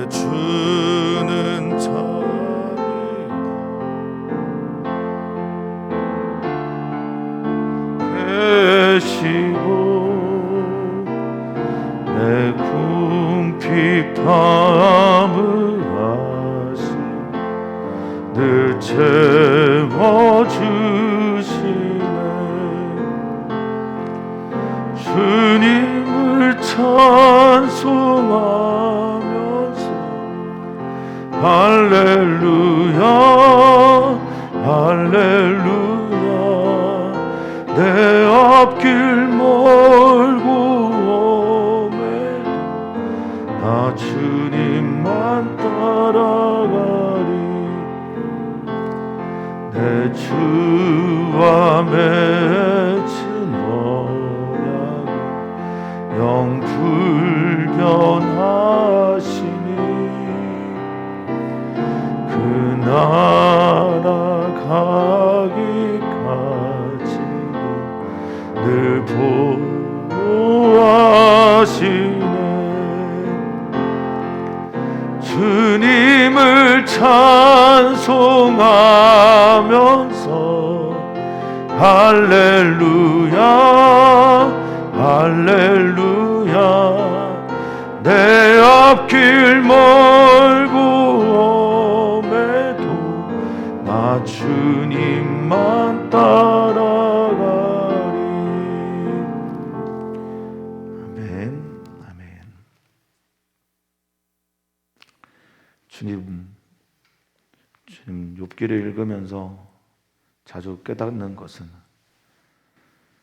주는 계시고 내 궁핍함을 아시 늘 채워주시네. 주님을 찬송하면서 할렐루야 할렐루야 내 앞길 멀고 오매도 나 주님만 따라가리. 내 주와 맺은 언약이 영 불변하시니 그 나라 가기까지 늘 보호하시네. 주님을 찬송하면서 할렐루야 할렐루야 내 앞길 멀고 오매도 나 주님만 따라가리. 아멘 아멘. 주님 욥기를 읽으면서 자주 깨닫는 것은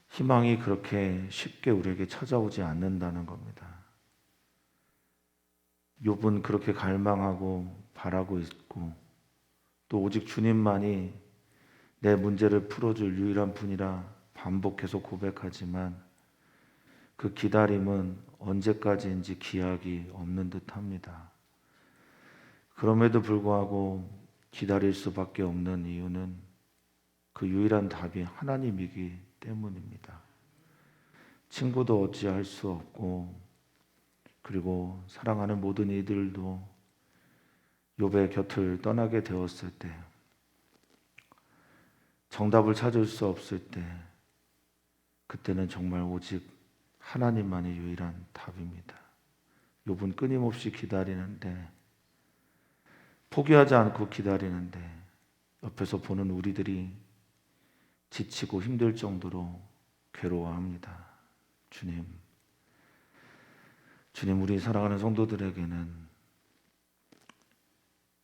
희망이 그렇게 쉽게 우리에게 찾아오지 않는다는 겁니다. 욥은 그렇게 갈망하고 바라고 있고 또 오직 주님만이 내 문제를 풀어줄 유일한 분이라 반복해서 고백하지만 그 기다림은 언제까지인지 기약이 없는 듯합니다. 그럼에도 불구하고 기다릴 수밖에 없는 이유는 그 유일한 답이 하나님이기 때문입니다. 친구도 어찌할 수 없고 그리고 사랑하는 모든 이들도 욥의 곁을 떠나게 되었을 때 정답을 찾을 수 없을 때 그때는 정말 오직 하나님만이 유일한 답입니다. 욥은 끊임없이 기다리는데 포기하지 않고 기다리는데 옆에서 보는 우리들이 지치고 힘들 정도로 괴로워합니다. 주님 우리 사랑하는 성도들에게는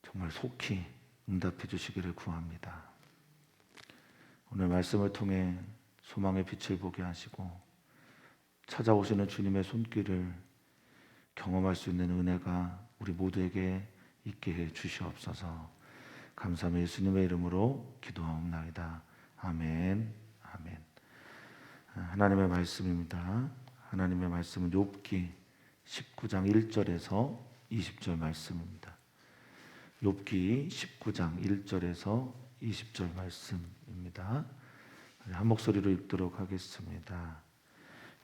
정말 속히 응답해 주시기를 구합니다. 오늘 말씀을 통해 소망의 빛을 보게 하시고 찾아오시는 주님의 손길을 경험할 수 있는 은혜가 우리 모두에게 있게 해 주시옵소서. 감사하며 예수님의 이름으로 기도하옵나이다. 아멘. 아멘. 하나님의 말씀입니다. 하나님의 말씀은 욥기 19장 1절에서 20절 말씀입니다. 욥기 19장 1절에서 20절 말씀입니다. 한 목소리로 읽도록 하겠습니다.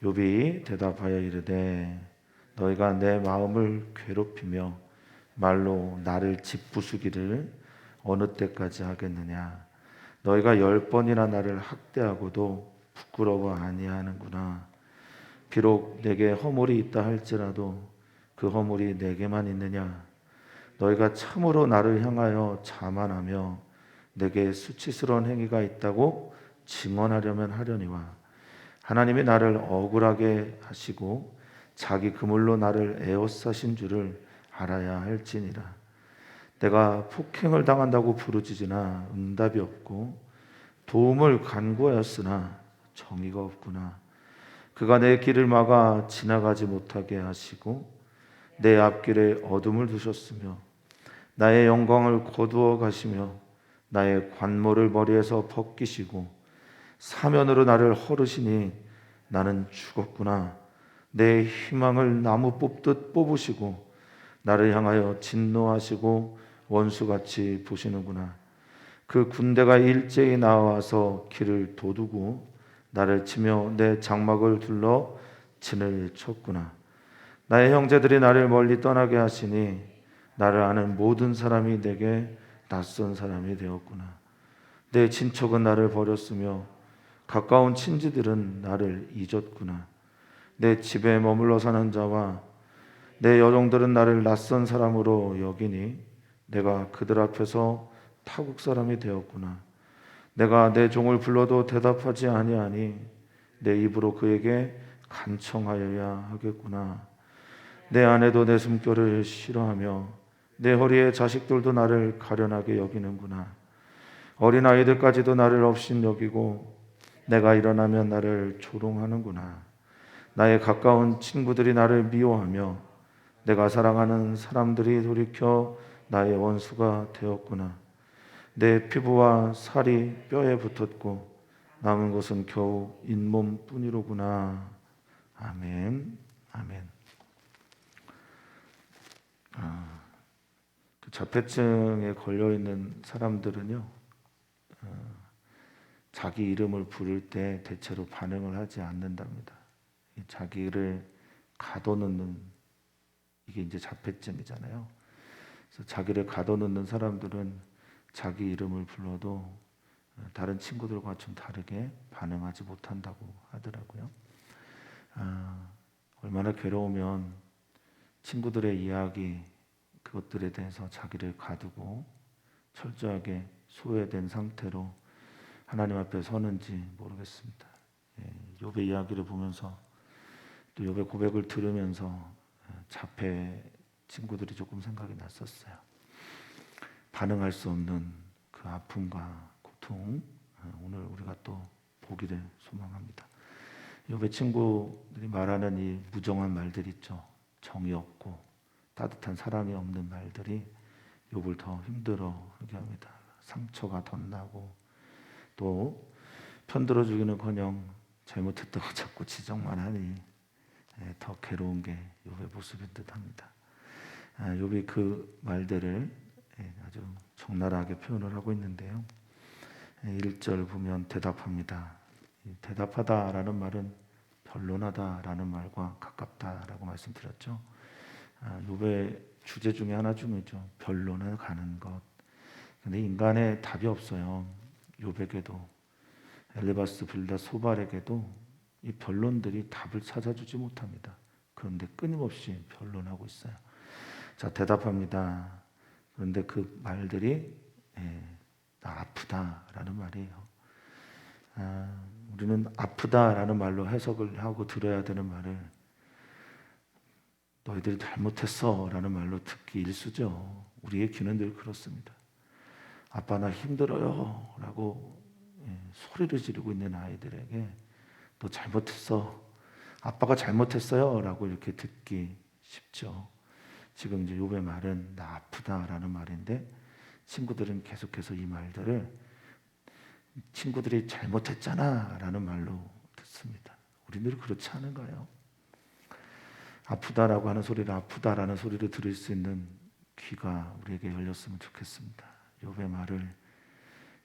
욥이 대답하여 이르되 너희가 내 마음을 괴롭히며 말로 나를 짓부수기를 어느 때까지 하겠느냐. 너희가 10번이나 나를 학대하고도 부끄러워 아니하는구나. 비록 내게 허물이 있다 할지라도 그 허물이 내게만 있느냐. 너희가 참으로 나를 향하여 자만하며 내게 수치스러운 행위가 있다고 증언하려면 하려니와 하나님이 나를 억울하게 하시고 자기 그물로 나를 에워싸신 줄을 알아야 할지니라. 내가 폭행을 당한다고 부르짖으나 응답이 없고 도움을 간구하였으나 정의가 없구나. 그가 내 길을 막아 지나가지 못하게 하시고 내 앞길에 어둠을 두셨으며 나의 영광을 거두어 가시며 나의 관모를 머리에서 벗기시고 사면으로 나를 헐으시니 나는 죽었구나. 내 희망을 나무 뽑듯 뽑으시고 나를 향하여 진노하시고 원수같이 보시는구나. 그 군대가 일제히 나와서 길을 도두고 나를 치며 내 장막을 둘러 진을 쳤구나. 나의 형제들이 나를 멀리 떠나게 하시니 나를 아는 모든 사람이 내게 낯선 사람이 되었구나. 내 친척은 나를 버렸으며 가까운 친지들은 나를 잊었구나. 내 집에 머물러 사는 자와 내 여종들은 나를 낯선 사람으로 여기니 내가 그들 앞에서 타국 사람이 되었구나. 내가 내 종을 불러도 대답하지 아니하니 내 입으로 그에게 간청하여야 하겠구나. 내 아내도 내 숨결을 싫어하며 내 허리의 자식들도 나를 가련하게 여기는구나. 어린아이들까지도 나를 없인 여기고 내가 일어나면 나를 조롱하는구나. 나의 가까운 친구들이 나를 미워하며 내가 사랑하는 사람들이 돌이켜 나의 원수가 되었구나. 내 피부와 살이 뼈에 붙었고 남은 것은 겨우 잇몸뿐이로구나. 아멘. 아멘. 그 자폐증에 걸려 있는 사람들은요, 자기 이름을 부를 때 대체로 반응을 하지 않는답니다. 자기를 가둬놓는, 이게 이제 자폐증이잖아요. 그래서 자기를 가둬놓는 사람들은 자기 이름을 불러도 다른 친구들과 좀 다르게 반응하지 못한다고 하더라고요. 얼마나 괴로우면 친구들의 이야기, 그것들에 대해서 자기를 가두고 철저하게 소외된 상태로 하나님 앞에 서는지 모르겠습니다. 욥의 이야기를 보면서 또 욥의 고백을 들으면서 자폐 친구들이 조금 생각이 났었어요. 반응할 수 없는 그 아픔과 고통, 오늘 우리가 또 보기를 소망합니다. 욥의 친구들이 말하는 이 무정한 말들 있죠. 정이 없고 따뜻한 사랑이 없는 말들이 욥을 더 힘들어하게 합니다. 상처가 덧나고 또 편들어주기는커녕 잘못했다고 자꾸 지적만 하니 더 괴로운 게 욥의 모습인 듯합니다. 욥이 그 말들을 아주 적나라하게 표현을 하고 있는데요. 1절 보면 대답합니다. 대답하다라는 말은 변론하다라는 말과 가깝다라고 말씀드렸죠. 욥의 주제 중에 하나 중이죠. 변론을 가는 것. 근데 인간의 답이 없어요. 욥에게도 엘리바스 빌닷 소발에게도 이 변론들이 답을 찾아주지 못합니다. 그런데 끊임없이 변론하고 있어요. 자, 대답합니다. 그런데 그 말들이 나 아프다라는 말이에요. 우리는 아프다라는 말로 해석을 하고 들어야 되는 말을 너희들이 잘못했어 라는 말로 듣기 일쑤죠. 우리의 귀는 늘 그렇습니다. 아빠 나 힘들어요 라고 소리를 지르고 있는 아이들에게 너 잘못했어, 아빠가 잘못했어요 라고 이렇게 듣기 쉽죠. 지금 이제 욥의 말은 나 아프다라는 말인데 친구들은 계속해서 이 말들을 친구들이 잘못했잖아 라는 말로 듣습니다. 우리는 그렇지 않은가요? 아프다라고 하는 소리를 아프다라는 소리를 들을 수 있는 귀가 우리에게 열렸으면 좋겠습니다. 욥의 말을,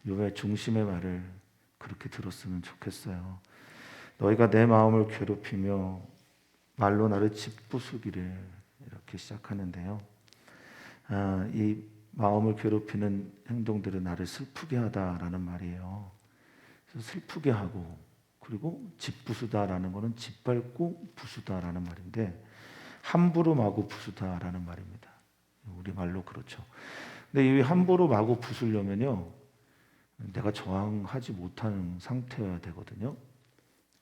욥의 중심의 말을 그렇게 들었으면 좋겠어요. 너희가 내 마음을 괴롭히며 말로 나를 짓부수기를, 이렇게 시작하는데요. 이 마음을 괴롭히는 행동들은 나를 슬프게 하다라는 말이에요. 그래서 슬프게 하고, 그리고 짓부수다라는 것은 짓밟고 부수다라는 말인데 함부로 마구 부수다라는 말입니다. 우리 말로 그렇죠. 근데 이 함부로 마구 부수려면요, 내가 저항하지 못하는 상태여야 되거든요.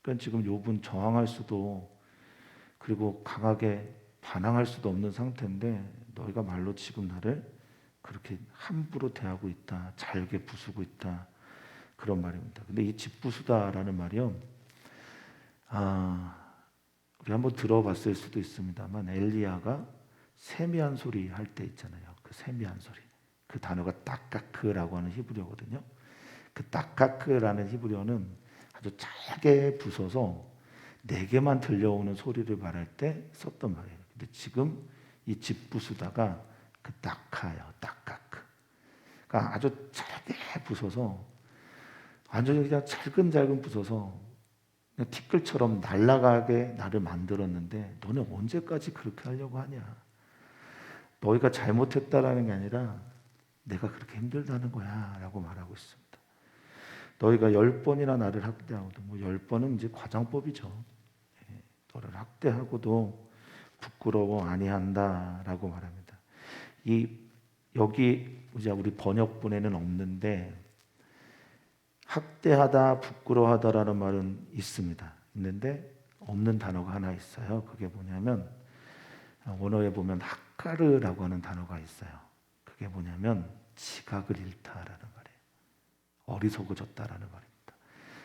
그러니까 지금 욥은 저항할 수도, 그리고 강하게 반항할 수도 없는 상태인데 너희가 말로 지금 나를 그렇게 함부로 대하고 있다, 잘게 부수고 있다, 그런 말입니다. 근데 이 짓부수다라는 말이요, 우리 한번 들어봤을 수도 있습니다만 엘리야가 세미한 소리 할 때 있잖아요. 그 세미한 소리, 그 단어가 딱까크라고 하는 히브리어거든요. 그 딱까크라는 히브리어는 아주 짧게 부숴서 내게만 들려오는 소리를 말할 때 썼던 말이에요. 근데 지금 이 짓부수다가 그 딱카예요. 딱까크. 그러니까 아주 짧게 부숴서, 완전히 그냥 잘근잘근 부숴서 그냥 티끌처럼 날아가게 나를 만들었는데 너는 언제까지 그렇게 하려고 하냐? 너희가 잘못했다라는 게 아니라 내가 그렇게 힘들다는 거야 라고 말하고 있습니다. 너희가 10번이나 나를 학대하고도, 10번은 이제 과장법이죠. 너를 학대하고도 부끄러워 아니한다 라고 말합니다. 여기 이제 우리 번역본에는 없는데 학대하다, 부끄러워하다라는 말은 있는데 없는 단어가 하나 있어요. 그게 뭐냐면 원어에 보면 학가르라고 하는 단어가 있어요. 그게 뭐냐면 지각을 잃다라는 말이에요. 어리석어졌다라는 말입니다.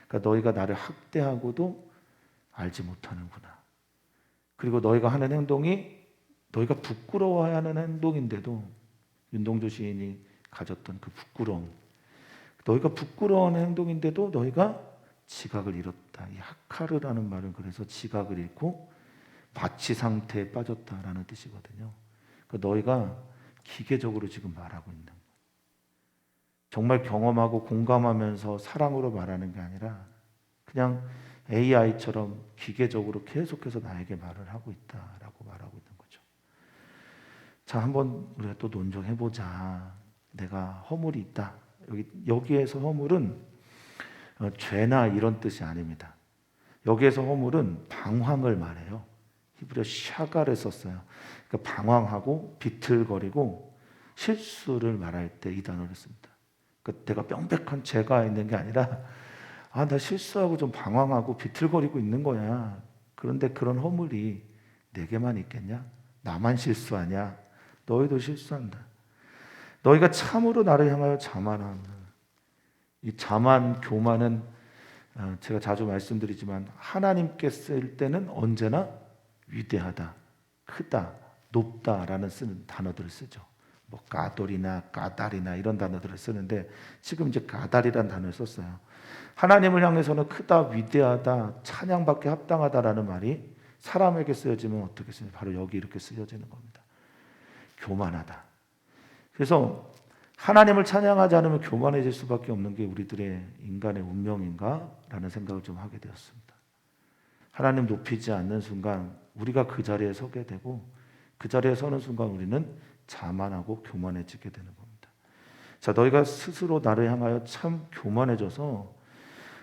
그러니까 너희가 나를 학대하고도 알지 못하는구나. 그리고 너희가 하는 행동이 너희가 부끄러워하는 행동인데도, 윤동주 시인이 가졌던 그 부끄러움, 너희가 부끄러워하는 행동인데도 너희가 지각을 잃었다. 이 하카르라는 말은 그래서 지각을 잃고 마치 상태에 빠졌다라는 뜻이거든요. 그러니까 너희가 기계적으로 지금 말하고 있는 거예요. 정말 경험하고 공감하면서 사랑으로 말하는 게 아니라 그냥 AI처럼 기계적으로 계속해서 나에게 말을 하고 있다라고 말하고 있는 거죠. 자, 한번 우리가 또 논정해보자. 내가 허물이 있다. 여기에서 허물은 죄나 이런 뜻이 아닙니다. 여기에서 허물은 방황을 말해요. 히브리어 샤가를 썼어요. 그러니까 방황하고 비틀거리고 실수를 말할 때 이 단어를 씁니다. 그러니까 내가 명백한 죄가 있는 게 아니라 나 실수하고 좀 방황하고 비틀거리고 있는 거야. 그런데 그런 허물이 내게만 있겠냐? 나만 실수하냐? 너희도 실수한다. 너희가 참으로 나를 향하여 자만하는, 이 자만, 교만은 제가 자주 말씀드리지만 하나님께 쓸 때는 언제나 위대하다, 크다, 높다라는 쓰는 단어들을 쓰죠. 뭐 까돌이나 까달이나 이런 단어들을 쓰는데 지금 이제 까달이라는 단어를 썼어요. 하나님을 향해서는 크다, 위대하다, 찬양받게 합당하다라는 말이 사람에게 쓰여지면 어떻게 쓰냐? 바로 여기 이렇게 쓰여지는 겁니다. 교만하다. 그래서 하나님을 찬양하지 않으면 교만해질 수밖에 없는 게 우리들의 인간의 운명인가라는 생각을 좀 하게 되었습니다. 하나님 높이지 않는 순간 우리가 그 자리에 서게 되고, 그 자리에 서는 순간 우리는 자만하고 교만해지게 되는 겁니다. 자, 너희가 스스로 나를 향하여 참 교만해져서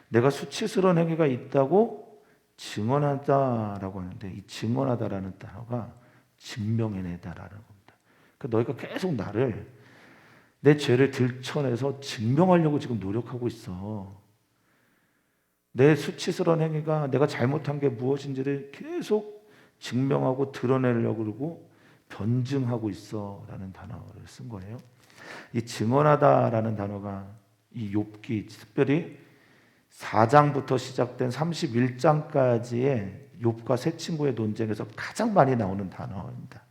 내가 수치스러운 행위가 있다고 증언하다라고 하는데, 이 증언하다라는 단어가 증명해내다라는 겁니다. 그러니까 너희가 계속 나를, 내 죄를 들춰내서 증명하려고 지금 노력하고 있어. 내 수치스러운 행위가, 내가 잘못한 게 무엇인지를 계속 증명하고 드러내려고 그러고 변증하고 있어 라는 단어를 쓴 거예요. 이 증언하다라는 단어가 이 욥기, 특별히 4장부터 시작된 31장까지의 욥과 세 친구의 논쟁에서 가장 많이 나오는 단어입니다.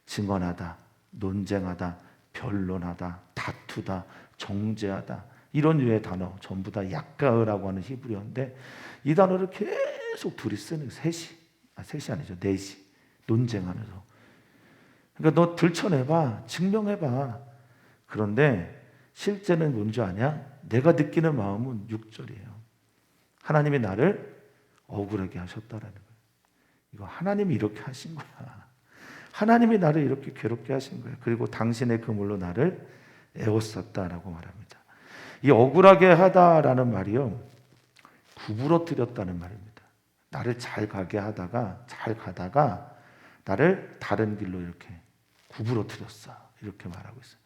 증언하다, 논쟁하다, 변론하다, 다투다, 정죄하다, 이런 류의 단어 전부 다 약가라고 하는 히브리어인데, 이 단어를 계속 둘이 쓰는, 셋이 아니죠, 넷이 논쟁하면서. 그러니까 너 들춰내봐, 증명해봐. 그런데 실제는 뭔지 아냐? 내가 느끼는 마음은 6절이에요. 하나님이 나를 억울하게 하셨다라는 거예요. 이거 하나님이 이렇게 하신 거야. 하나님이 나를 이렇게 괴롭게 하신 거예요. 그리고 당신의 그물로 나를 에워쌌다라고 말합니다. 이 억울하게 하다라는 말이요, 구부러뜨렸다는 말입니다. 나를 잘 가다가 나를 다른 길로 이렇게 구부러뜨렸어, 이렇게 말하고 있어요.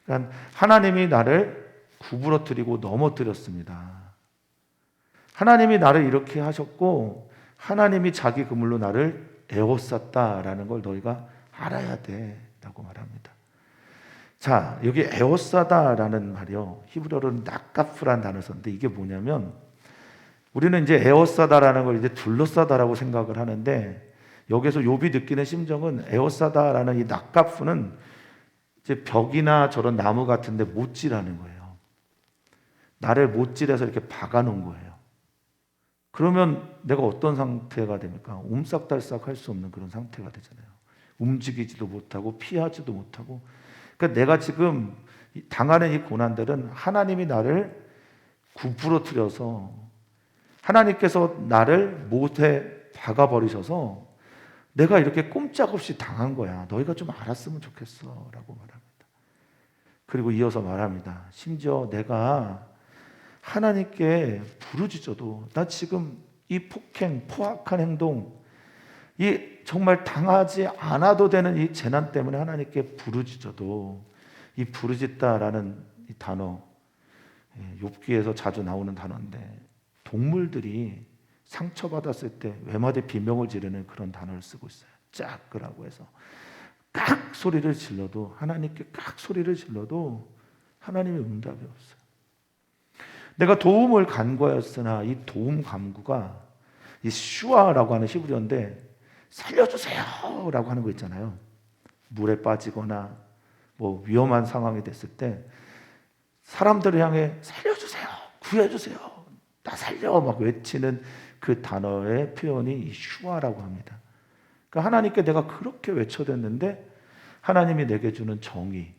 그러니까 하나님이 나를 구부러뜨리고 넘어뜨렸습니다. 하나님이 나를 이렇게 하셨고 하나님이 자기 그물로 나를 에워쌌다라는 걸 너희가 알아야 돼라고 말합니다. 자, 여기 에워싸다라는 말이요, 히브리어로는 나카프라는 단어를 썼는데, 이게 뭐냐면 우리는 이제 에워싸다라는 걸 이제 둘러싸다라고 생각을 하는데, 여기서 욥이 느끼는 심정은 에워싸다라는 이 나카프는 이제 벽이나 저런 나무 같은데 못질하는 거예요. 나를 못질해서 이렇게 박아놓은 거예요. 그러면 내가 어떤 상태가 됩니까? 옴싹달싹 할 수 없는 그런 상태가 되잖아요. 움직이지도 못하고 피하지도 못하고. 그러니까 내가 지금 당하는 이 고난들은 하나님이 나를 구부러뜨려서, 하나님께서 나를 못에 박아버리셔서 내가 이렇게 꼼짝없이 당한 거야. 너희가 좀 알았으면 좋겠어 라고 말합니다. 그리고 이어서 말합니다. 심지어 내가 하나님께 부르짖어도 나 지금 이 폭행, 포악한 행동, 이 정말 당하지 않아도 되는 이 재난 때문에 하나님께 부르짖어도, 이 부르짖다라는 이 단어, 욥기에서 자주 나오는 단어인데 동물들이 상처받았을 때 외마디 비명을 지르는 그런 단어를 쓰고 있어요. 짝그라고 해서 깍 소리를 질러도, 하나님께 깍 소리를 질러도 하나님의 응답이 없어요. 내가 도움을 간구하였으나 이 도움 간구가 이 슈아라고 하는 히브리어인데 살려주세요 라고 하는 거 있잖아요. 물에 빠지거나 뭐 위험한 상황이 됐을 때 사람들을 향해 살려주세요, 구해주세요, 나 살려 막 외치는 그 단어의 표현이 이 슈아라고 합니다. 그러니까 하나님께 내가 그렇게 외쳐댔는데 하나님이 내게 주는 정의,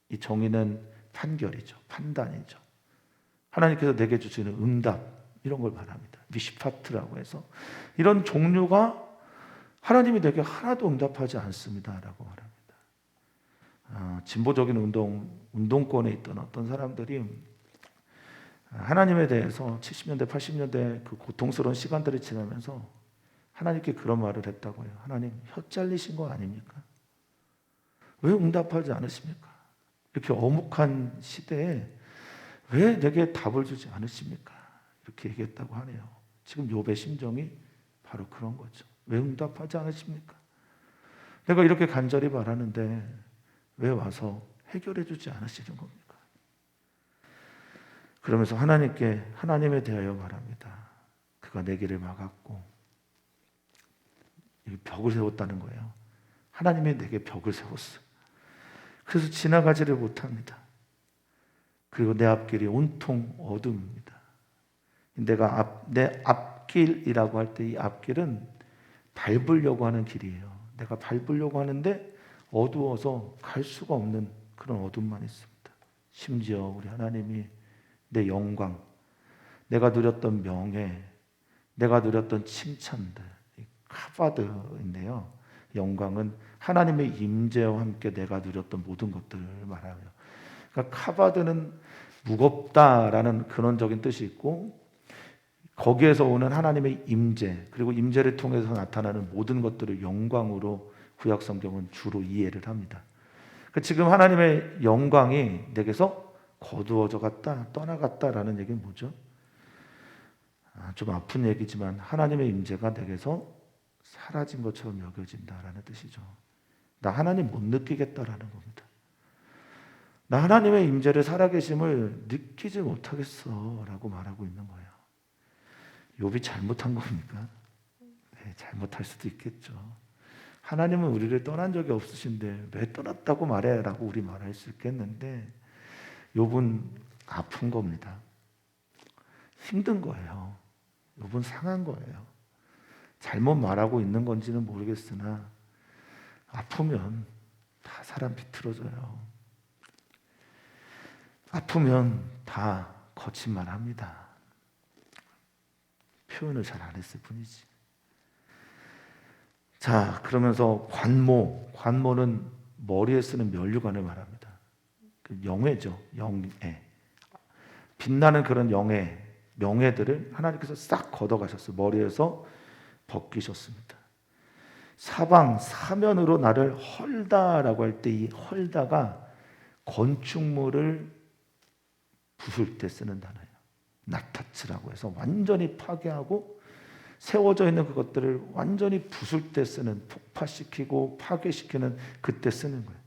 이 정의는 판결이죠, 판단이죠. 하나님께서 내게 주시는 응답, 이런 걸 말합니다. 미시파트라고 해서 이런 종류가 하나님이 내게 하나도 응답하지 않습니다라고 말합니다. 진보적인 운동권에 있던 어떤 사람들이 하나님에 대해서 70년대, 80년대 그 고통스러운 시간들을 지나면서 하나님께 그런 말을 했다고 해요. 하나님, 혀 잘리신 거 아닙니까? 왜 응답하지 않으십니까? 이렇게 어묵한 시대에 왜 내게 답을 주지 않으십니까? 이렇게 얘기했다고 하네요. 지금 욥의 심정이 바로 그런 거죠. 왜 응답하지 않으십니까? 내가 이렇게 간절히 바라는데 왜 와서 해결해 주지 않으시는 겁니까? 그러면서 하나님에 대하여 말합니다. 그가 내 길을 막았고, 벽을 세웠다는 거예요. 하나님이 내게 벽을 세웠어요. 그래서 지나가지를 못합니다. 그리고 내 앞길이 온통 어둠입니다. 내 앞길이라고 할 때 이 앞길은 밟으려고 하는 길이에요. 내가 밟으려고 하는데 어두워서 갈 수가 없는 그런 어둠만 있습니다. 심지어 우리 하나님이 내 영광, 내가 누렸던 명예, 내가 누렸던 칭찬들, 카바드인데요. 영광은 하나님의 임재와 함께 내가 누렸던 모든 것들을 말하며, 그러니까 카바드는 무겁다라는 근원적인 뜻이 있고, 거기에서 오는 하나님의 임재, 그리고 임재를 통해서 나타나는 모든 것들을 영광으로 구약 성경은 주로 이해를 합니다. 그러니까 지금 하나님의 영광이 내게서 거두어져 갔다, 떠나갔다라는 얘기는 뭐죠? 좀 아픈 얘기지만 하나님의 임재가 내게서 사라진 것처럼 여겨진다라는 뜻이죠. 나 하나님 못 느끼겠다라는 겁니다. 나 하나님의 임재를 살아계심을 느끼지 못하겠어라고 말하고 있는 거예요. 욥이 잘못한 겁니까? 네, 잘못할 수도 있겠죠. 하나님은 우리를 떠난 적이 없으신데 왜 떠났다고 말해라고 우리 말할 수 있겠는데, 욥은 아픈 겁니다. 힘든 거예요. 욥은 상한 거예요. 잘못 말하고 있는 건지는 모르겠으나 아프면 다 사람 비틀어져요. 아프면 다 거짓말 합니다. 표현을 잘 안 했을 뿐이지. 자, 그러면서 관모는 머리에 쓰는 면류관을 말합니다. 그 영예죠, 영예. 빛나는 그런 명예들을 하나님께서 싹 걷어가셨어요. 머리에서 벗기셨습니다. 사면으로 나를 헐다라고 할 때 이 헐다가 건축물을 부술 때 쓰는 단어예요. 나타츠라고 해서 완전히 파괴하고 세워져 있는 그것들을 완전히 부술 때 쓰는, 폭파시키고 파괴시키는 그때 쓰는 거예요.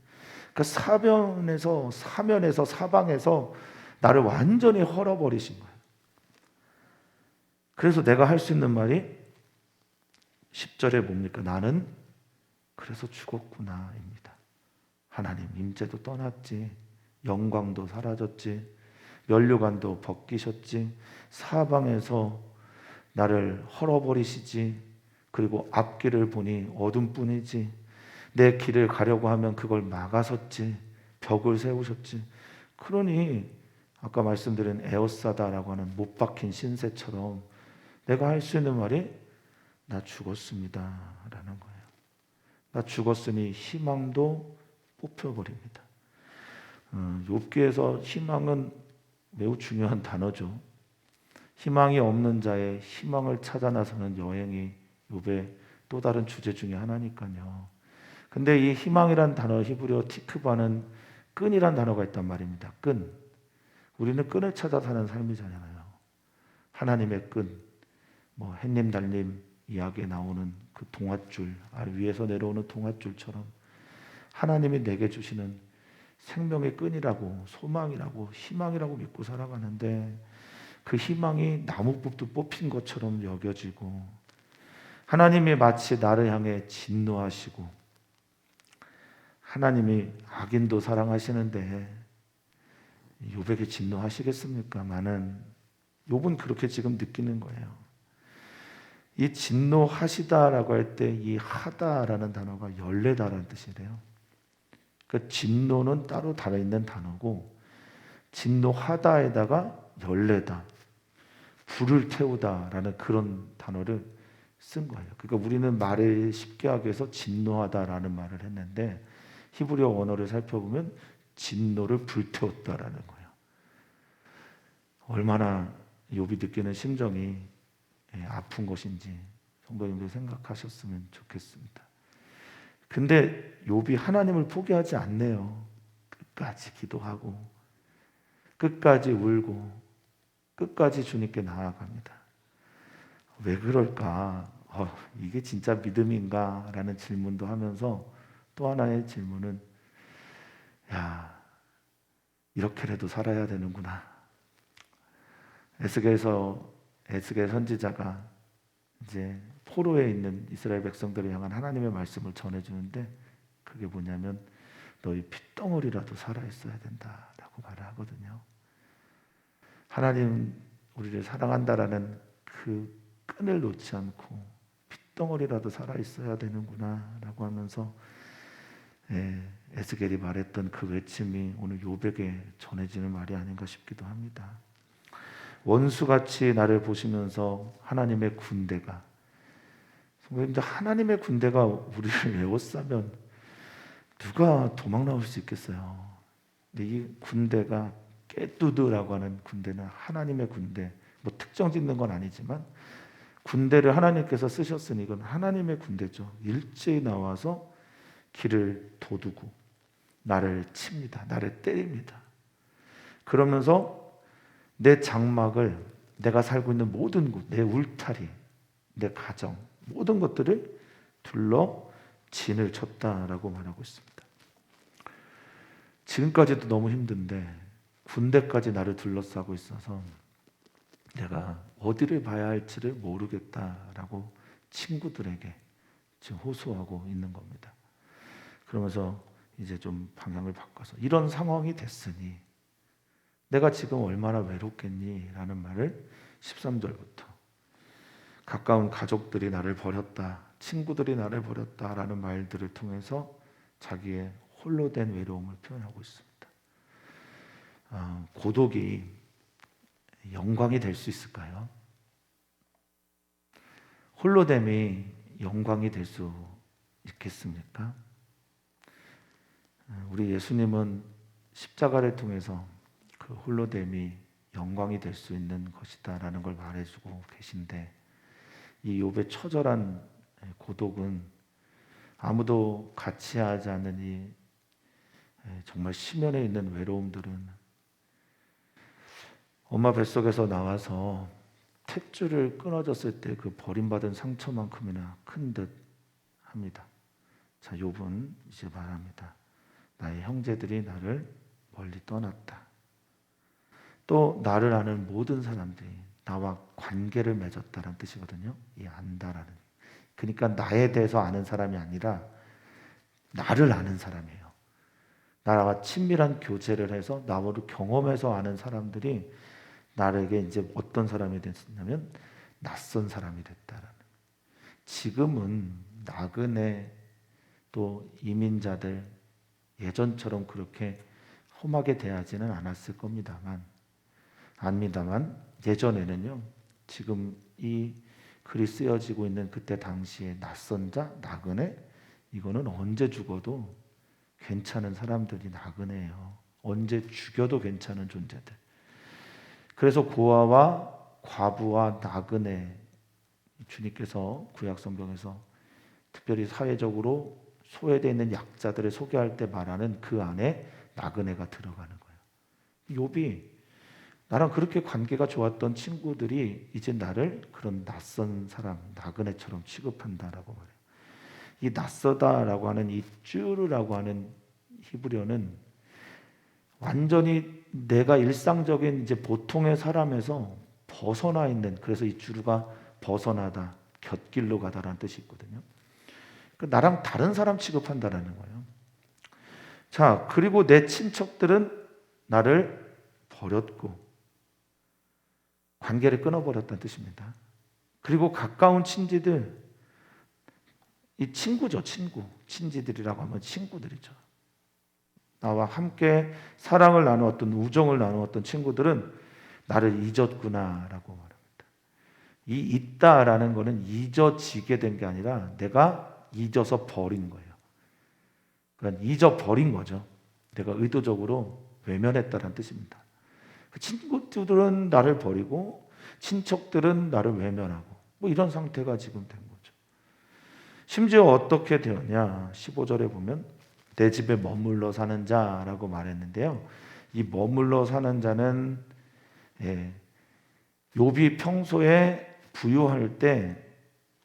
그러니까 사면에서 사방에서 나를 완전히 헐어버리신 거예요. 그래서 내가 할 수 있는 말이 10절에 뭡니까? 나는 그래서 죽었구나입니다. 하나님 임재도 떠났지, 영광도 사라졌지, 면류관도 벗기셨지, 사방에서 나를 헐어버리시지, 그리고 앞길을 보니 어둠뿐이지, 내 길을 가려고 하면 그걸 막아섰지, 벽을 세우셨지. 그러니 아까 말씀드린 에오사다라고 하는 못 박힌 신세처럼 내가 할 수 있는 말이 나 죽었습니다 라는 거예요. 나 죽었으니 희망도 뽑혀버립니다. 욥기에서 희망은 매우 중요한 단어죠. 희망이 없는 자의 희망을 찾아 나서는 여행이 욥의 또 다른 주제 중에 하나니까요. 근데 이 희망이란 단어, 히브리어 티크바는 끈이란 단어가 있단 말입니다. 끈. 우리는 끈을 찾아 사는 삶이잖아요. 하나님의 끈. 뭐 햇님 달님 이야기에 나오는 그 동아줄, 아래 위에서 내려오는 동아줄처럼 하나님이 내게 주시는 생명의 끈이라고, 소망이라고, 희망이라고 믿고 살아가는데, 그 희망이 나무법도 뽑힌 것처럼 여겨지고, 하나님이 마치 나를 향해 진노하시고, 하나님이 악인도 사랑하시는데 욥에게 진노하시겠습니까? 많은 욥은 그렇게 지금 느끼는 거예요. 이 진노하시다라고 할 때 이 하다라는 단어가 열내다라는 뜻이래요. 그 진노는 따로 달아있는 단어고, 진노하다에다가 열내다, 불을 태우다라는 그런 단어를 쓴 거예요. 그러니까 우리는 말을 쉽게 하기 위해서 진노하다라는 말을 했는데, 히브리어 원어를 살펴보면 진노를 불태웠다라는 거예요. 얼마나 욥이 느끼는 심정이 아픈 것인지 성도님들 생각하셨으면 좋겠습니다. 근데 욥이 하나님을 포기하지 않네요. 끝까지 기도하고 끝까지 울고 끝까지 주님께 나아갑니다. 왜 그럴까? 이게 진짜 믿음인가? 라는 질문도 하면서 또 하나의 질문은, 야, 이렇게라도 살아야 되는구나. 에스겔 선지자가 이제 포로에 있는 이스라엘 백성들을 향한 하나님의 말씀을 전해주는데, 그게 뭐냐면 너희 핏덩어리라도 살아있어야 된다라고 말을 하거든요. 하나님 우리를 사랑한다라는 그 끈을 놓지 않고 핏덩어리라도 살아있어야 되는구나 라고 하면서 에스겔이 말했던 그 외침이 오늘 욥에게 전해지는 말이 아닌가 싶기도 합니다. 원수같이 나를 보시면서 하나님의 군대가, 하나님의 군대가 우리를 에워싸면 누가 도망 나올 수 있겠어요? 근데 이 군대가 깨뚜드라고 하는 군대는 하나님의 군대, 뭐 특정 짓는 건 아니지만 군대를 하나님께서 쓰셨으니 이건 하나님의 군대죠. 일제히 나와서 길을 도두고 나를 칩니다. 나를 때립니다. 그러면서 내 장막을, 내가 살고 있는 모든 곳, 내 울타리, 내 가정, 모든 것들을 둘러 진을 쳤다라고 말하고 있습니다. 지금까지도 너무 힘든데 군대까지 나를 둘러싸고 있어서 내가 어디를 봐야 할지를 모르겠다라고 친구들에게 지금 호소하고 있는 겁니다. 그러면서 이제 좀 방향을 바꿔서, 이런 상황이 됐으니 내가 지금 얼마나 외롭겠니? 라는 말을 13절부터, 가까운 가족들이 나를 버렸다, 친구들이 나를 버렸다 라는 말들을 통해서 자기의 홀로 된 외로움을 표현하고 있습니다. 고독이 영광이 될 수 있을까요? 홀로됨이 영광이 될 수 있겠습니까? 우리 예수님은 십자가를 통해서 그 홀로됨이 영광이 될 수 있는 것이다 라는 걸 말해주고 계신데, 이 욥의 처절한 고독은 아무도 같이 하지 않는 이 정말 심연에 있는 외로움들은 엄마 뱃속에서 나와서 탯줄을 끊어졌을 때 그 버림받은 상처만큼이나 큰 듯 합니다. 자, 욥은 이제 말합니다. 나의 형제들이 나를 멀리 떠났다. 또 나를 아는 모든 사람들이 나와 관계를 맺었다는 뜻이거든요. 이 안다라는. 그러니까 나에 대해서 아는 사람이 아니라 나를 아는 사람이에요. 나와 친밀한 교제를 해서 나를 경험해서 아는 사람들이 나에게 이제 어떤 사람이 됐냐면 낯선 사람이 됐다라는. 지금은 나그네 또 이민자들 예전처럼 그렇게 험하게 대하지는 않았을 겁니다만, 예전에는요, 지금 이 글이 쓰여지고 있는 그때 당시에 낯선 자, 나그네, 이거는 언제 죽어도 괜찮은 사람들이 나그네예요. 언제 죽여도 괜찮은 존재들. 그래서 고아와 과부와 나그네, 주님께서 구약 성경에서 특별히 사회적으로 소외되어 있는 약자들을 소개할 때 말하는 그 안에 나그네가 들어가는 거예요. 욥이 나랑 그렇게 관계가 좋았던 친구들이 이제 나를 그런 낯선 사람, 나그네처럼 취급한다라고 말해요. 이 낯서다라고 하는 이 쭈르라고 하는 히브리어는 완전히 내가 일상적인 이제 보통의 사람에서 벗어나 있는, 그래서 이 쭈르가 벗어나다, 곁길로 가다라는 뜻이 있거든요. 나랑 다른 사람 취급한다라는 거예요. 자, 그리고 내 친척들은 나를 버렸고 관계를 끊어버렸다는 뜻입니다. 그리고 가까운 친지들, 이 친구죠, 친구. 친지들이라고 하면 친구들이죠. 나와 함께 사랑을 나누었던, 우정을 나누었던 친구들은 나를 잊었구나라고 말합니다. 이 잊다라는 것은 잊어지게 된 게 아니라 내가 잊어서 버린 거예요. 그러니까 잊어버린 거죠. 내가 의도적으로 외면했다는 뜻입니다. 친구들은 나를 버리고 친척들은 나를 외면하고 뭐 이런 상태가 지금 된 거죠. 심지어 어떻게 되었냐? 15절에 보면 내 집에 머물러 사는 자라고 말했는데요. 이 머물러 사는 자는 욥이 평소에 부유할 때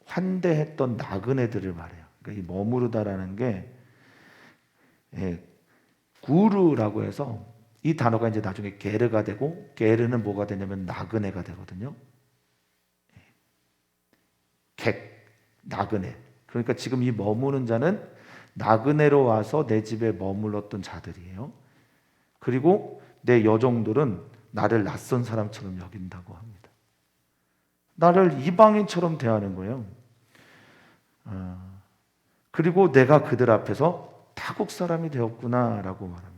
환대했던 나그네들을 말해요. 그러니까 이 머무르다라는 게 구르라고 해서 이 단어가 이제 나중에 게르가 되고 게르는 뭐가 되냐면 나그네가 되거든요. 객, 나그네. 그러니까 지금 이 머무는 자는 나그네로 와서 내 집에 머물렀던 자들이에요. 그리고 내 여종들은 나를 낯선 사람처럼 여긴다고 합니다. 나를 이방인처럼 대하는 거예요. 그리고 내가 그들 앞에서 타국 사람이 되었구나라고 말합니다.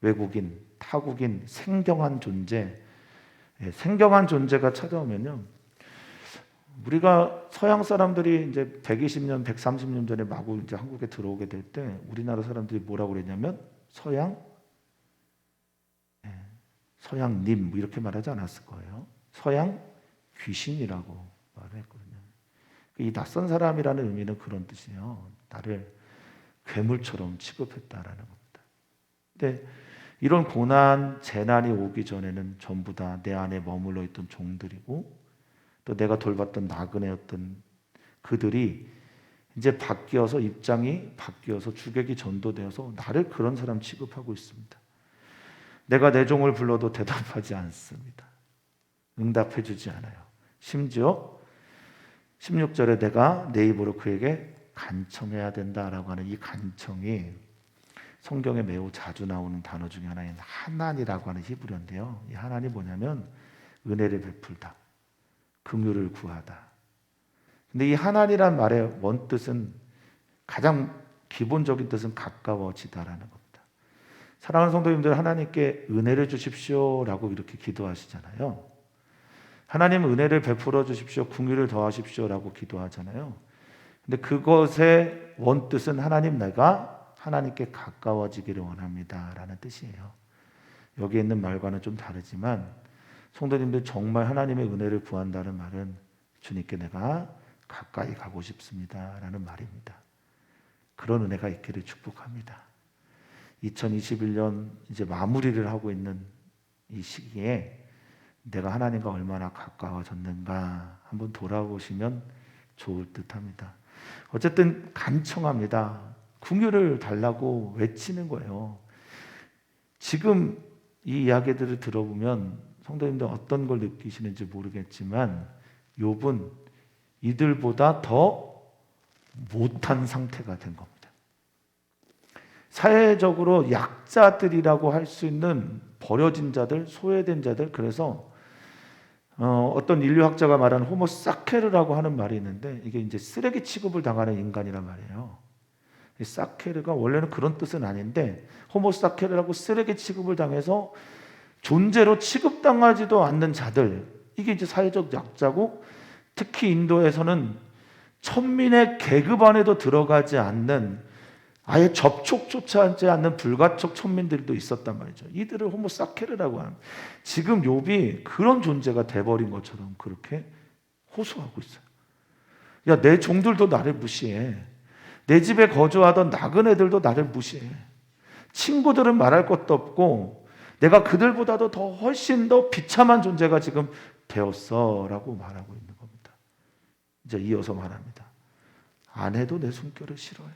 외국인, 타국인, 생경한 존재, 생경한 존재가 찾아오면요. 우리가 서양 사람들이 이제 120년, 130년 전에 마구 이제 한국에 들어오게 될 때 우리나라 사람들이 뭐라고 그랬냐면 서양님 뭐 이렇게 말하지 않았을 거예요. 서양 귀신이라고 말했거든요. 이 낯선 사람이라는 의미는 그런 뜻이에요. 나를 괴물처럼 취급했다라는 겁니다. 근데 이런 고난, 재난이 오기 전에는 전부 다 내 안에 머물러 있던 종들이고 또 내가 돌봤던 나그네였던 그들이 이제 바뀌어서 입장이 바뀌어서 주객이 전도되어서 나를 그런 사람 취급하고 있습니다. 내가 내 종을 불러도 대답하지 않습니다. 응답해 주지 않아요. 심지어 16절에 내가 내 입으로 그에게 간청해야 된다라고 하는 이 간청이 성경에 매우 자주 나오는 단어 중에 하나인 하나니라고 하는 히브리어인데요. 이 하나니 뭐냐면 은혜를 베풀다, 긍휼을 구하다. 근데 이 하나니란 말의 원뜻은 가장 기본적인 뜻은 가까워지다라는 겁니다. 사랑하는 성도님들, 하나님께 은혜를 주십시오라고 이렇게 기도하시잖아요. 하나님 은혜를 베풀어 주십시오, 긍휼을 더하십시오라고 기도하잖아요. 근데 그것의 원뜻은 하나님, 내가 하나님께 가까워지기를 원합니다라는 뜻이에요. 여기 있는 말과는 좀 다르지만 성도님들 정말 하나님의 은혜를 구한다는 말은 주님께 내가 가까이 가고 싶습니다라는 말입니다. 그런 은혜가 있기를 축복합니다. 2021년 이제 마무리를 하고 있는 이 시기에 내가 하나님과 얼마나 가까워졌는가 한번 돌아보시면 좋을 듯합니다. 어쨌든 간청합니다. 긍휼을 달라고 외치는 거예요. 지금 이 이야기들을 들어보면 성도님들 어떤 걸 느끼시는지 모르겠지만 욥은 이들보다 더 못한 상태가 된 겁니다. 사회적으로 약자들이라고 할 수 있는 버려진 자들, 소외된 자들, 그래서 어떤 인류학자가 말하는 호모사케르라고 하는 말이 있는데 이게 이제 쓰레기 취급을 당하는 인간이란 말이에요. 이 사케르가 원래는 그런 뜻은 아닌데 호모사케르라고 쓰레기 취급을 당해서 존재로 취급당하지도 않는 자들, 이게 이제 사회적 약자고 특히 인도에서는 천민의 계급 안에도 들어가지 않는, 아예 접촉조차 하지 않는 불가촉 천민들도 있었단 말이죠. 이들을 호모사케르라고 하는, 지금 욥이 그런 존재가 돼버린 것처럼 그렇게 호소하고 있어요. 야, 내 종들도 나를 무시해. 내 집에 거주하던 나그네들도 나를 무시해. 친구들은 말할 것도 없고 내가 그들보다도 더 훨씬 더 비참한 존재가 지금 되었어 라고 말하고 있는 겁니다. 이제 이어서 말합니다. 아내도 내 숨결을 싫어해.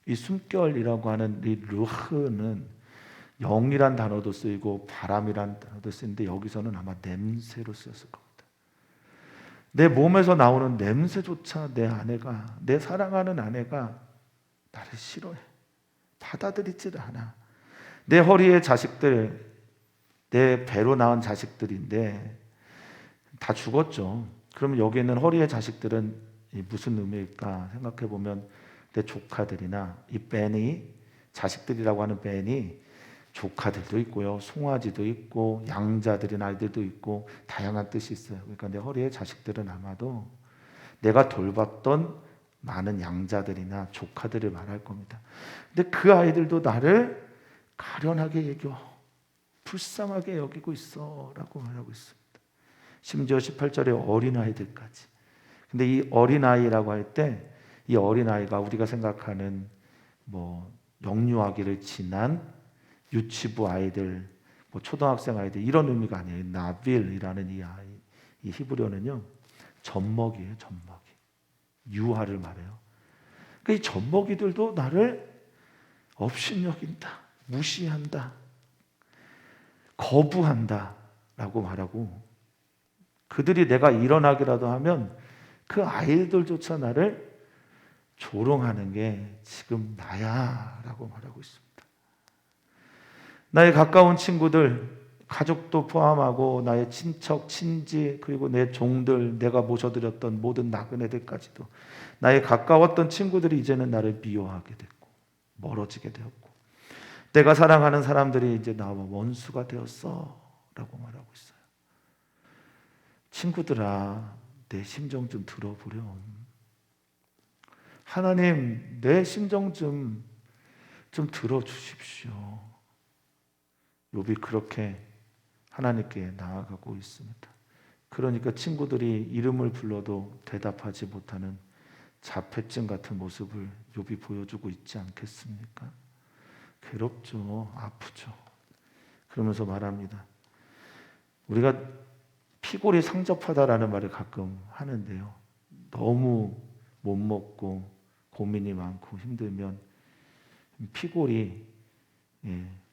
이 숨결이라고 하는 이 루흐는 영이란 단어도 쓰이고 바람이란 단어도 쓰이는데 여기서는 아마 냄새로 쓰였을 겁니다. 내 몸에서 나오는 냄새조차 내 아내가, 내 사랑하는 아내가 나를 싫어해. 받아들이질 않아. 내 허리에 자식들, 내 배로 낳은 자식들인데 다 죽었죠. 그러면 여기 있는 허리에 자식들은 무슨 의미일까 생각해 보면 내 조카들이나 이 벤이, 자식들이라고 하는 벤이 조카들도 있고요, 송아지도 있고 양자들인 아이들도 있고 다양한 뜻이 있어요. 그러니까 내 허리에 자식들은 아마도 내가 돌봤던 많은 양자들이나 조카들을 말할 겁니다. 근데 그 아이들도 나를 가련하게 여겨, 불쌍하게 여기고 있어 라고 말하고 있습니다. 심지어 18절에 어린아이들까지. 근데 이 어린아이라고 할 때 이 어린아이가 우리가 생각하는 뭐 영유아기를 지난 유치부 아이들, 뭐 초등학생 아이들 이런 의미가 아니에요. 나빌이라는 이 아이, 이 히브리어는요 젖먹이에요. 젖먹이. 유아를 말해요. 그러니까 이 젖먹이들도 나를 업신여긴다, 무시한다, 거부한다 라고 말하고, 그들이 내가 일어나기라도 하면 그 아이들조차 나를 조롱하는 게 지금 나야 라고 말하고 있습니다. 나의 가까운 친구들, 가족도 포함하고 나의 친척, 친지, 그리고 내 종들, 내가 모셔드렸던 모든 나그네들까지도, 나의 가까웠던 친구들이 이제는 나를 미워하게 됐고 멀어지게 되었고, 내가 사랑하는 사람들이 이제 나와 원수가 되었어 라고 말하고 있어요. 친구들아, 내 심정 좀 들어보렴. 하나님, 내 심정 좀 들어주십시오. 욥이 그렇게 하나님께 나아가고 있습니다. 그러니까 친구들이 이름을 불러도 대답하지 못하는 자폐증 같은 모습을 욥이 보여주고 있지 않겠습니까? 괴롭죠, 아프죠. 그러면서 말합니다. 우리가 피골이 상접하다라는 말을 가끔 하는데요, 너무 못 먹고 고민이 많고 힘들면 피골이,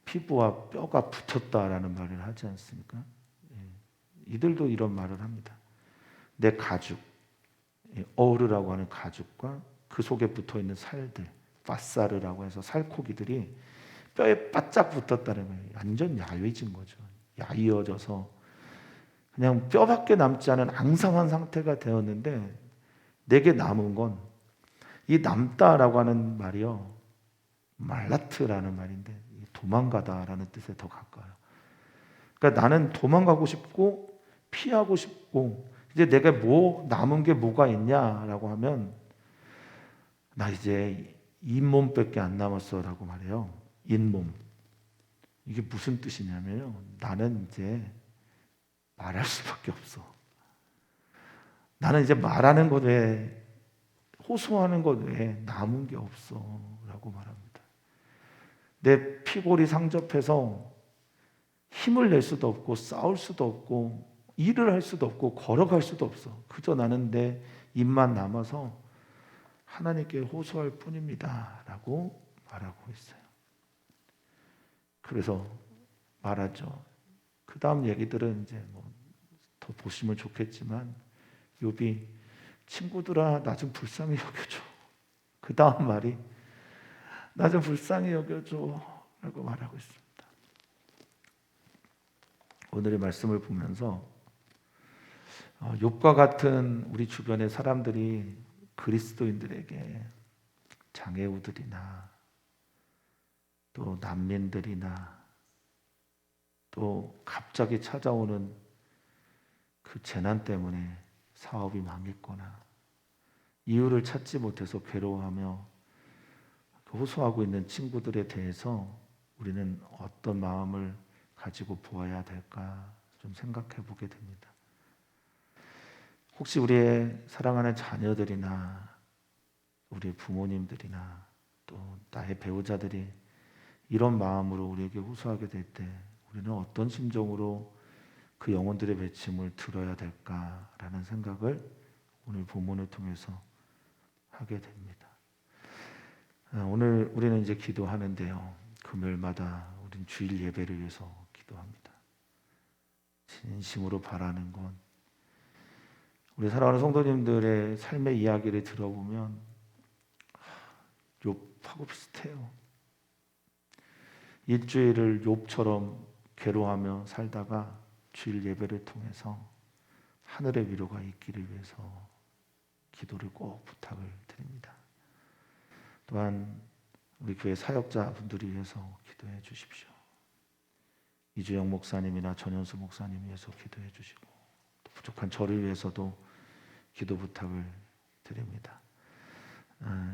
피부와 뼈가 붙었다라는 말을 하지 않습니까? 이들도 이런 말을 합니다. 내 가죽, 어르라고 하는 가죽과 그 속에 붙어있는 살들, 바사르라고 해서 살코기들이 뼈에 바짝 붙었다는 거예요. 완전 야위진 거죠. 야위어져서 그냥 뼈밖에 남지 않은 앙상한 상태가 되었는데, 내게 남은 건 이 남다라고 하는 말이요, 말라트라는 말인데 도망가다라는 뜻에 더 가까워요. 그러니까 나는 도망가고 싶고 피하고 싶고, 이제 내가 뭐 남은 게 뭐가 있냐라고 하면 나 이제 잇몸밖에 안 남았어라고 말해요. 잇몸. 이게 무슨 뜻이냐면요, 나는 이제 말할 수밖에 없어. 나는 이제 말하는 것 외에, 호소하는 것 외에 남은 게 없어 라고 말합니다. 내 피골이 상접해서 힘을 낼 수도 없고 싸울 수도 없고 일을 할 수도 없고 걸어갈 수도 없어. 그저 나는 내 입만 남아서 하나님께 호소할 뿐입니다 라고 말하고 있어요. 그래서 말하죠. 그 다음 얘기들은 이제 더 보시면 좋겠지만, 욥이 친구들아 나 좀 불쌍히 여겨줘. 그 다음 말이 나 좀 불쌍히 여겨줘 라고 말하고 있습니다. 오늘의 말씀을 보면서 욥과 같은 우리 주변의 사람들이 그리스도인들에게 장애우들이나 또 난민들이나 또 갑자기 찾아오는 그 재난 때문에 사업이 망했거나 이유를 찾지 못해서 괴로워하며 호소하고 있는 친구들에 대해서 우리는 어떤 마음을 가지고 보아야 될까 좀 생각해 보게 됩니다. 혹시 우리의 사랑하는 자녀들이나 우리 부모님들이나 또 나의 배우자들이 이런 마음으로 우리에게 호소하게 될 때 우리는 어떤 심정으로 그 영혼들의 외침을 들어야 될까라는 생각을 오늘 본문을 통해서 하게 됩니다. 오늘 우리는 이제 기도하는데요. 금요일마다 우린 주일 예배를 위해서 기도합니다. 진심으로 바라는 건 우리 사랑하는 성도님들의 삶의 이야기를 들어보면 욥하고 비슷해요. 일주일을 욥처럼 괴로워하며 살다가 주일 예배를 통해서 하늘의 위로가 있기를 위해서 기도를 꼭 부탁을 드립니다. 또한 우리 교회 사역자분들이 위해서 기도해 주십시오. 이주영 목사님이나 전현수 목사님 위해서 기도해 주시고 또 부족한 저를 위해서도 기도 부탁을 드립니다.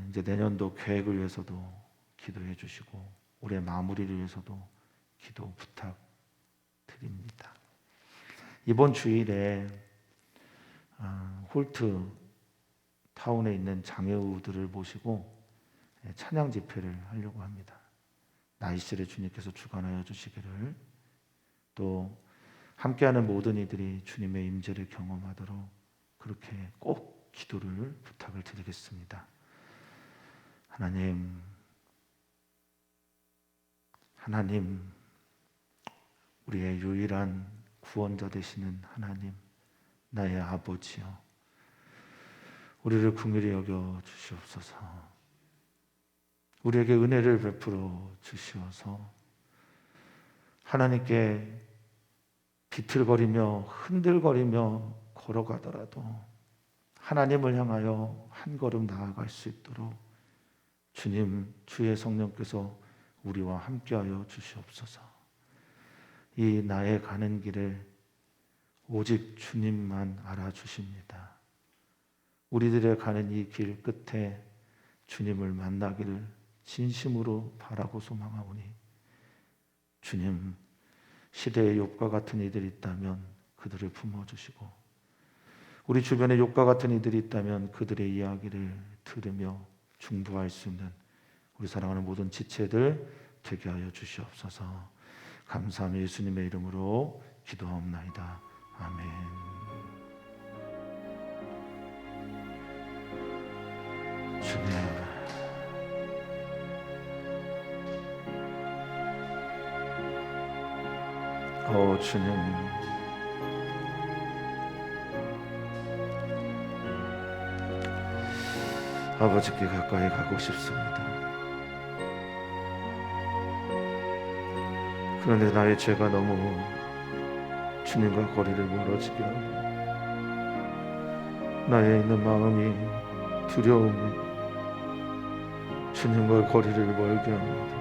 이제 내년도 계획을 위해서도 기도해 주시고 올해 마무리를 위해서도 기도 부탁드립니다. 이번 주일에 홀트 타운에 있는 장애우들을 모시고 찬양 집회를 하려고 합니다. 나이실에 주님께서 주관하여 주시기를, 또 함께하는 모든 이들이 주님의 임재를 경험하도록 그렇게 꼭 기도를 부탁을 드리겠습니다. 하나님, 우리의 유일한 구원자 되시는 하나님, 나의 아버지여, 우리를 긍휼히 여겨 주시옵소서. 우리에게 은혜를 베풀어 주시어서 하나님께 비틀거리며 흔들거리며 걸어가더라도 하나님을 향하여 한 걸음 나아갈 수 있도록 주님, 주의 성령께서 우리와 함께하여 주시옵소서. 이 나의 가는 길을 오직 주님만 알아주십니다. 우리들의 가는 이 길 끝에 주님을 만나기를 진심으로 바라고 소망하오니 주님, 시대에 욥과 같은 이들이 있다면 그들을 품어주시고 우리 주변에 욥과 같은 이들이 있다면 그들의 이야기를 들으며 중보할 수 있는 우리 사랑하는 모든 지체들 되게 하여 주시옵소서. 감사하며 예수님의 이름으로 기도하옵나이다. 아멘. 주님, 주님, 아버지께 가까이 가고 싶습니다. 그런데 나의 죄가 너무 주님과 거리를 멀어지게 하고 나의 있는 마음이 두려움이 주님과 거리를 멀게 합니다.